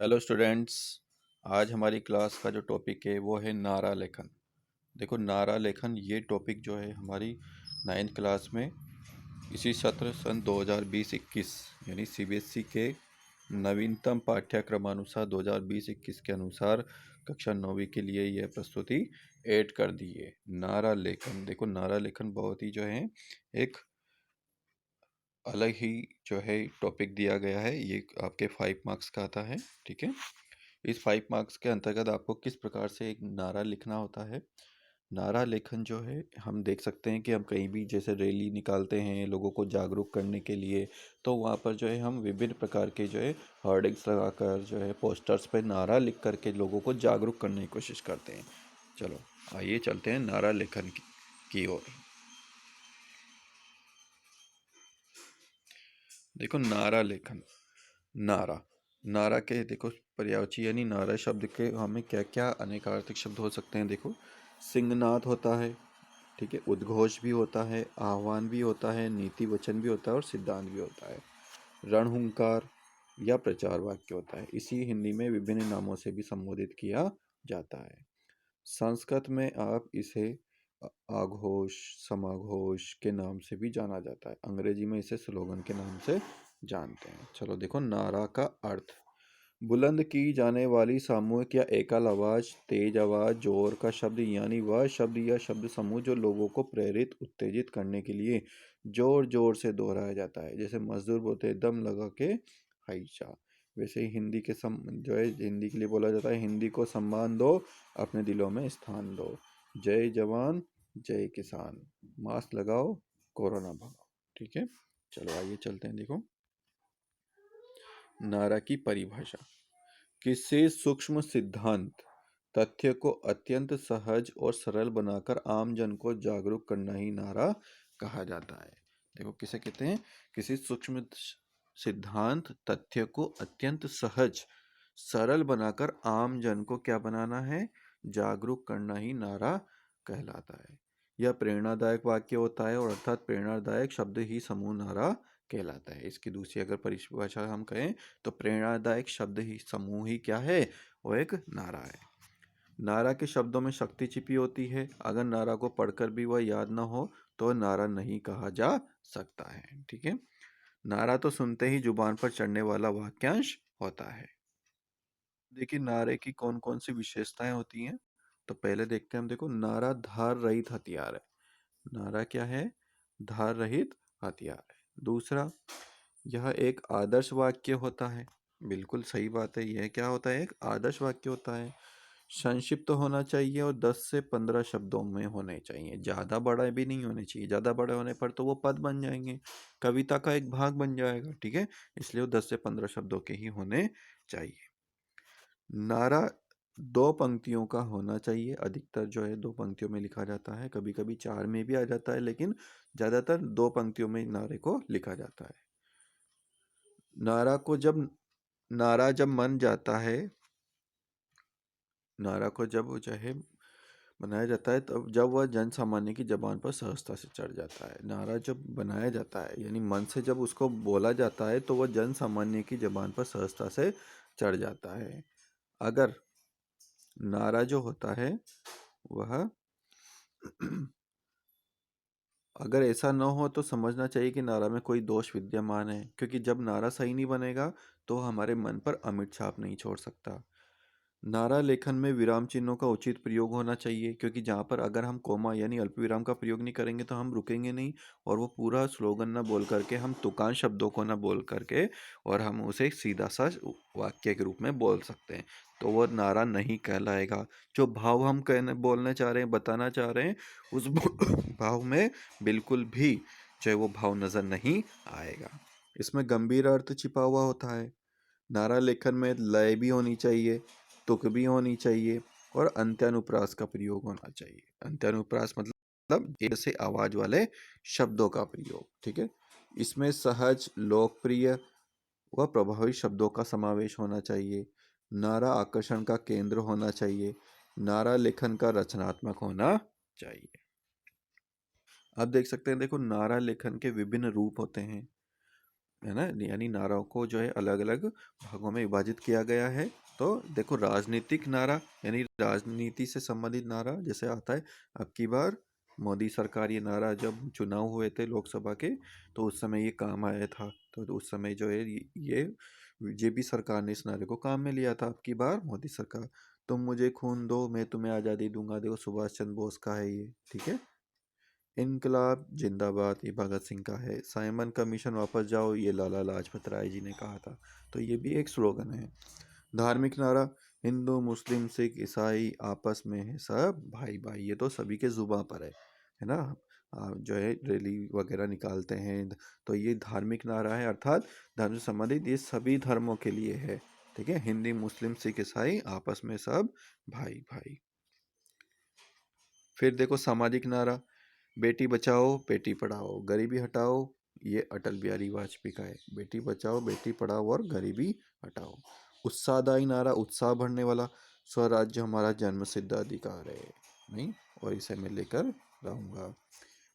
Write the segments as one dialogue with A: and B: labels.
A: Hello students. आज हमारी class का जो टॉपिक है वो है नारा लेखन। देखो, नारा लेखन ये टॉपिक जो है हमारी 9th क्लास में इसी सत्र सन 2020-21 यानी सीबीएसई के नवीनतम पाठ्यक्रमानुसार 2020-21 के अनुसार कक्षा 9वीं के लिए यह प्रस्तुति ऐड कर दी है। नारा लेखन, देखो नारा लेखन बहुत ही जो है एक अलग ही जो है टॉपिक दिया गया है। ये आपके 5 मार्क्स का आता है। ठीक है, इस 5 मार्क्स के अंतर्गत आपको किस प्रकार से एक नारा लिखना होता है। नारा लेखन जो है हम देख सकते हैं कि हम कहीं भी जैसे रैली निकालते हैं लोगों को जागरूक करने के लिए, तो वहाँ पर जो है हम विभिन्न प्रकार के जो है होर्डिंग्स लगाकर जो है पोस्टर्स पे नारा लिख करके लोगों को जागरूक करने की कोशिश करते हैं। चलो आइए चलते हैं नारा लेखन की ओर। देखो नारा लेखन, नारा नारा के देखो पर्यायवाची यानी नारा शब्द के हमें क्या क्या अनेकार्थक शब्द हो सकते हैं। देखो, सिंहनाद होता है, ठीक है, उद्घोष भी होता है, आह्वान भी होता है, नीति वचन भी होता है और सिद्धांत भी होता है। रणहुंकार या प्रचार वाक्य होता है। इसी हिंदी में विभिन्न नामों से भी संबोधित किया जाता है। संस्कृत में आप इसे आघोष, समाघोष के नाम से भी जाना जाता है। अंग्रेजी में इसे स्लोगन के नाम से जानते हैं। चलो देखो, नारा का अर्थ, बुलंद की जाने वाली सामूहिक या एकल आवाज, तेज आवाज, जोर का शब्द, यानी वह शब्द या शब्द समूह जो लोगों को प्रेरित उत्तेजित करने के लिए जोर जोर से दोहराया जाता है। जैसे मजदूर बोलते हैं दम लगा के हाइचा, वैसे ही हिंदी के जो है हिंदी के लिए बोला जाता है, हिंदी को सम्मान दो, अपने दिलों में स्थान दो। जय जवान जय किसान, मास्क लगाओ, कोरोना भगाओ। ठीक है, चलो आइए चलते हैं। देखो, नारा की परिभाषा, किसी सूक्ष्म सिद्धांत तथ्य को अत्यंत सहज और सरल बनाकर आम जन को जागरूक करना ही नारा कहा जाता है। देखो, किसे कहते हैं? किसी सूक्ष्म सिद्धांत तथ्य को अत्यंत सहज सरल बनाकर आम जन को क्या बनाना है? जागरूक करना ही नारा कहलाता है। यह प्रेरणादायक वाक्य होता है और अर्थात प्रेरणादायक शब्द ही समूह नारा कहलाता है। इसकी दूसरी अगर परिभाषा हम कहें तो प्रेरणादायक शब्द ही समूह ही क्या है? वो एक नारा है। नारा के शब्दों में शक्ति छिपी होती है। अगर नारा को पढ़कर भी वह याद ना हो तो नारा नहीं कहा जा सकता है। ठीक है, नारा तो सुनते ही जुबान पर चढ़ने वाला वाक्यांश होता है। देखिए, नारे की कौन कौन सी विशेषताएं होती हैं। तो पहले देखते हैं हम। देखो, नारा धार रहित हथियार है। नारा क्या है? धार रहित हथियार है। दूसरा, यह एक आदर्श वाक्य होता है। बिल्कुल सही बात है, यह क्या होता है? एक आदर्श वाक्य होता है। संक्षिप्त होना चाहिए और 10 से 15 शब्दों में होने चाहिए। ज़्यादा बड़ा भी नहीं होने चाहिए। ज़्यादा बड़े होने पर तो वो पद बन जाएंगे, कविता का एक भाग बन जाएगा। ठीक है, इसलिए वो 10 से 15 शब्दों के ही होने चाहिए। नारा 2 पंक्तियों का होना चाहिए। अधिकतर जो है 2 पंक्तियों में लिखा जाता है, कभी कभी 4 में भी आ जाता है, लेकिन ज़्यादातर 2 पंक्तियों में नारे को लिखा जाता है। नारा को जब नारा जब मन जाता है, नारा को जब जो है बनाया जाता है तब जब वह जन सामान्य की जबान पर सहजता से चढ़ जाता है। नारा जब बनाया जाता है यानी मन से जब उसको बोला जाता है तो वह जन सामान्य की जबान पर सहजता से चढ़ जाता है। अगर नारा जो होता है वह अगर ऐसा न हो तो समझना चाहिए कि नारा में कोई दोष विद्यमान है, क्योंकि जब नारा सही नहीं बनेगा तो हमारे मन पर अमिट छाप नहीं छोड़ सकता। नारा लेखन में विराम चिन्हों का उचित प्रयोग होना चाहिए, क्योंकि जहाँ पर अगर हम कोमा यानी अल्प विराम का प्रयोग नहीं करेंगे तो हम रुकेंगे नहीं, और वो पूरा स्लोगन ना बोल करके हम तुकान शब्दों को ना बोल करके और हम उसे सीधा सा वाक्य के रूप में बोल सकते हैं, तो वो नारा नहीं कहलाएगा। जो भाव हम कहने बोलने चाह रहे हैं, बताना चाह रहे हैं, उस भाव में बिल्कुल भी जो है वो भाव नजर नहीं आएगा। इसमें गंभीर अर्थ छिपा हुआ होता है। नारा लेखन में लय भी होनी चाहिए, तुक भी होनी चाहिए और अंत्यानुप्रास का प्रयोग होना चाहिए। अंत्यानुप्रास मतलब एक से आवाज वाले शब्दों का प्रयोग। ठीक है, इसमें सहज, लोकप्रिय व प्रभावी शब्दों का समावेश होना चाहिए। नारा आकर्षण का केंद्र होना चाहिए। नारा लेखन का रचनात्मक होना चाहिए। आप देख सकते हैं, देखो नारा लेखन के विभिन्न रूप होते हैं। है ना, यानी नारों को जो है अलग अलग भागों में विभाजित किया गया है। तो देखो राजनीतिक नारा यानी राजनीति से संबंधित नारा जैसे आता है, अब की बार मोदी सरकार, ये नारा जब चुनाव हुए थे लोकसभा के तो उस समय ये काम आया था। तो उस समय जो है ये जेपी सरकार ने इस नारे को काम में लिया था, अब की बार मोदी सरकार। तुम मुझे खून दो मैं तुम्हें आज़ादी दूंगा, देखो सुभाष चंद्र बोस का है ये, ठीक है। इनकलाब जिंदाबाद ये भगत सिंह का है। साइमन कमीशन वापस जाओ ये लाला लाजपत राय जी ने कहा था। तो ये भी एक स्लोगन है। धार्मिक नारा हिंदू मुस्लिम सिख ईसाई आपस में है सब भाई भाई, ये तो सभी के जुबां पर है ना। जो है रैली वगैरह निकालते हैं तो ये धार्मिक नारा है, अर्थात धर्म से संबंधित ये सभी धर्मों के लिए है, ठीक है। हिंदी मुस्लिम सिख ईसाई आपस में सब भाई भाई। फिर देखो सामाजिक नारा बेटी बचाओ बेटी पढ़ाओ गरीबी हटाओ, ये अटल बिहारी वाजपेयी का है। बेटी बचाओ बेटी पढ़ाओ और गरीबी हटाओ। उत्साहदायी नारा उत्साह भरने वाला, स्वराज्य हमारा जन्मसिद्ध अधिकार है, नहीं, और इसे मैं लेकर रहूंगा।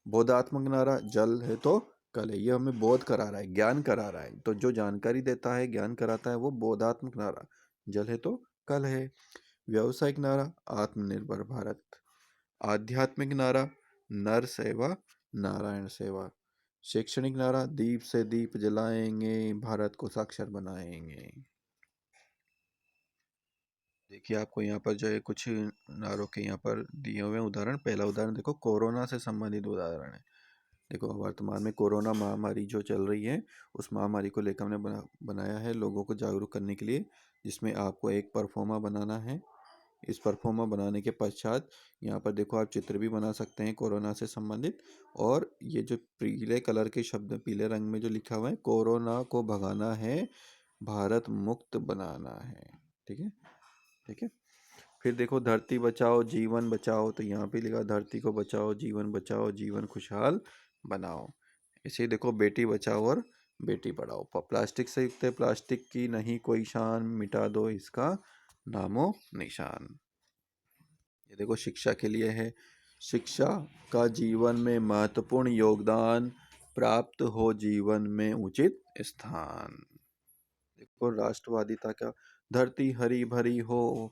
A: बोधात्मक नारा जल है तो कल है, ये हमें बोध करा रहा है, ज्ञान करा रहा है। तो जो जानकारी देता है ज्ञान कराता है वो बोधात्मक नारा, जल है तो कल है। व्यावसायिक नारा आत्मनिर्भर भारत। आध्यात्मिक नारा नर सेवा नारायण सेवा। शैक्षणिक नारा दीप से दीप जलाएंगे भारत को साक्षर बनाएंगे। देखिए आपको यहाँ पर जो है कुछ नारों के यहाँ पर दिए हुए उदाहरण। पहला उदाहरण देखो कोरोना से संबंधित उदाहरण है। देखो वर्तमान में कोरोना महामारी जो चल रही है उस महामारी को लेकर हमने बनाया है लोगों को जागरूक करने के लिए, जिसमें आपको एक परफॉर्मा बनाना है। इस परफॉर्मा बनाने के पश्चात यहाँ पर देखो आप चित्र भी बना सकते हैं कोरोना से संबंधित। और ये जो पीले कलर के शब्द पीले रंग में जो लिखा हुआ है कोरोना को भगाना है भारत मुक्त बनाना है, ठीक है, ठीक है। फिर देखो धरती बचाओ जीवन बचाओ, तो यहाँ पे लिखा धरती को बचाओ जीवन खुशहाल बनाओ। इसे देखो बेटी बचाओ और बेटी पढ़ाओ। प्लास्टिक से युक्त है प्लास्टिक की नहीं कोई शान, मिटा दो इसका नामो निशान। ये देखो शिक्षा के लिए है, शिक्षा का जीवन में महत्वपूर्ण योगदान, प्राप्त हो जीवन में उचित स्थान। देखो राष्ट्रवादिता का, धरती हरी भरी हो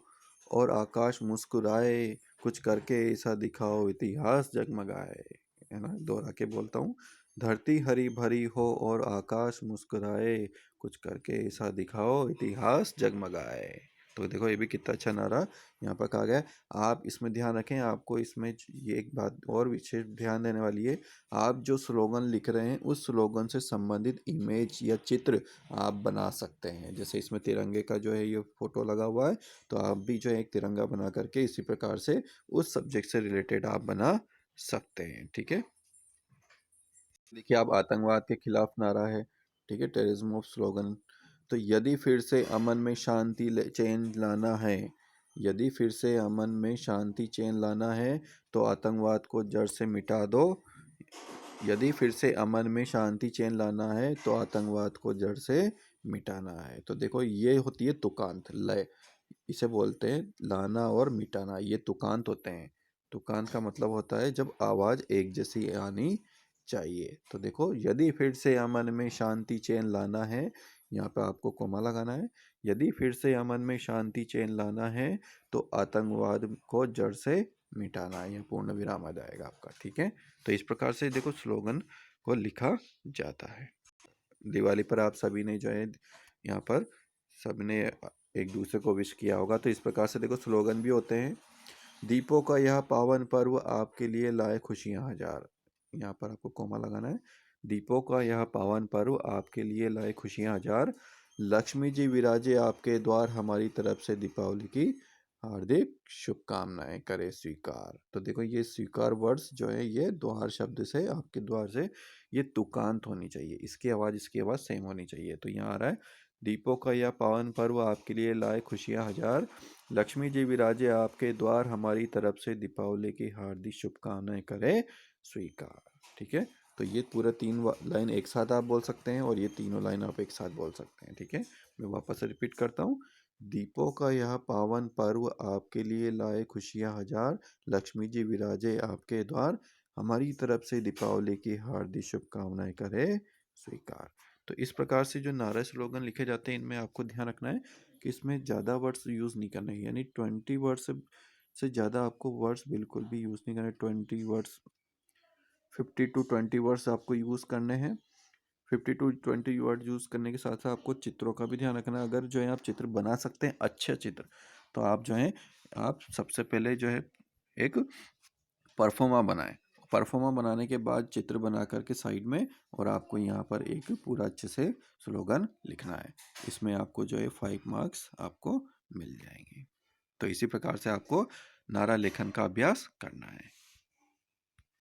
A: और आकाश मुस्कुराए, कुछ करके ऐसा दिखाओ इतिहास जगमगाए। है ना, दोहरा के बोलता हूँ, धरती हरी भरी हो और आकाश मुस्कुराए, कुछ करके ऐसा दिखाओ इतिहास जगमगाए। तो देखो ये भी कितना अच्छा नारा यहाँ पर कहा गया है। आप इसमें ध्यान रखें, आपको इसमें ये एक बात और विशेष ध्यान देने वाली है, आप जो स्लोगन लिख रहे हैं उस स्लोगन से संबंधित इमेज या चित्र आप बना सकते हैं। जैसे इसमें तिरंगे का जो है ये फोटो लगा हुआ है, तो आप भी जो है एक तिरंगा बना करके इसी प्रकार से उस सब्जेक्ट से रिलेटेड आप बना सकते हैं, ठीक है। देखिए आप आतंकवाद के खिलाफ नारा है, ठीक है, टेररिज्म ऑफ स्लोगन। तो यदि फिर से अमन में शांति चैन लाना है, यदि फिर से अमन में शांति चैन लाना है तो आतंकवाद को जड़ से मिटा दो। यदि फिर से अमन में शांति चैन लाना है तो आतंकवाद को जड़ से मिटाना है। तो देखो ये होती है तुकांत लय, इसे बोलते हैं लाना और मिटाना, ये तुकांत होते हैं। तुकांत का मतलब होता है जब आवाज एक जैसी आनी चाहिए। तो देखो यदि फिर से अमन में शांति चैन लाना है, यहाँ पे आपको कोमा लगाना है, यदि फिर से अमन में शांति चैन लाना है तो आतंकवाद को जड़ से मिटाना है, यह पूर्ण विराम आ जाएगा आपका, ठीक है। तो इस प्रकार से देखो स्लोगन को लिखा जाता है। दिवाली पर आप सभी ने जो है यहाँ पर सबने एक दूसरे को विश किया होगा, तो इस प्रकार से देखो स्लोगन भी होते हैं। दीपों का यह पावन पर्व आपके लिए लाए खुशियाँ हजार, यहाँ पर आपको कोमा लगाना है। दीपों का यह पावन पर्व आपके लिए लाए खुशियाँ हजार, लक्ष्मी जी विराजे आपके द्वार, हमारी तरफ से दीपावली की हार्दिक शुभकामनाएं करे स्वीकार। तो देखो ये स्वीकार वर्ड्स जो है ये द्वार शब्द से, आपके द्वार से, ये तुकांत होनी चाहिए, इसकी आवाज़ सेम होनी चाहिए। तो यहाँ आ रहा है दीपों का यह पावन पर्व आपके लिए लाए खुशियाँ हजार, लक्ष्मी जी विराजे आपके द्वार, हमारी तरफ से दीपावली की हार्दिक शुभकामनाएं करे स्वीकार, ठीक है। तो ये पूरा तीन लाइन एक साथ आप बोल सकते हैं और ये तीनों लाइन आप एक साथ बोल सकते हैं, ठीक है। मैं वापस रिपीट करता हूँ, दीपों का यह पावन पर्व आपके लिए लाए खुशियाँ हजार, लक्ष्मी जी विराजे आपके द्वार, हमारी तरफ से दीपावली की हार्दिक शुभकामनाएं करे स्वीकार। तो इस प्रकार से जो नारा स्लोगन लिखे जाते हैं, इनमें आपको ध्यान रखना है कि इसमें ज़्यादा वर्ड्स यूज़ नहीं करना है, यानी 20 वर्ड्स से ज़्यादा आपको वर्ड्स बिल्कुल भी यूज़ नहीं करना है। 20 वर्ड्स, 50 टू 20 वर्ड्स आपको यूज़ करने हैं। 50 टू 20 वर्ड यूज़ करने के साथ साथ आपको चित्रों का भी ध्यान रखना है। अगर जो है आप चित्र बना सकते हैं, अच्छे चित्र, तो आप जो है आप सबसे पहले जो है एक परफॉर्मा बनाएं। परफॉर्मा बनाने के बाद चित्र बना करके साइड में, और आपको यहाँ पर एक पूरा अच्छे से स्लोगन लिखना है। इसमें आपको जो है 5 मार्क्स आपको मिल जाएंगे। तो इसी प्रकार से आपको नारा लेखन का अभ्यास करना है।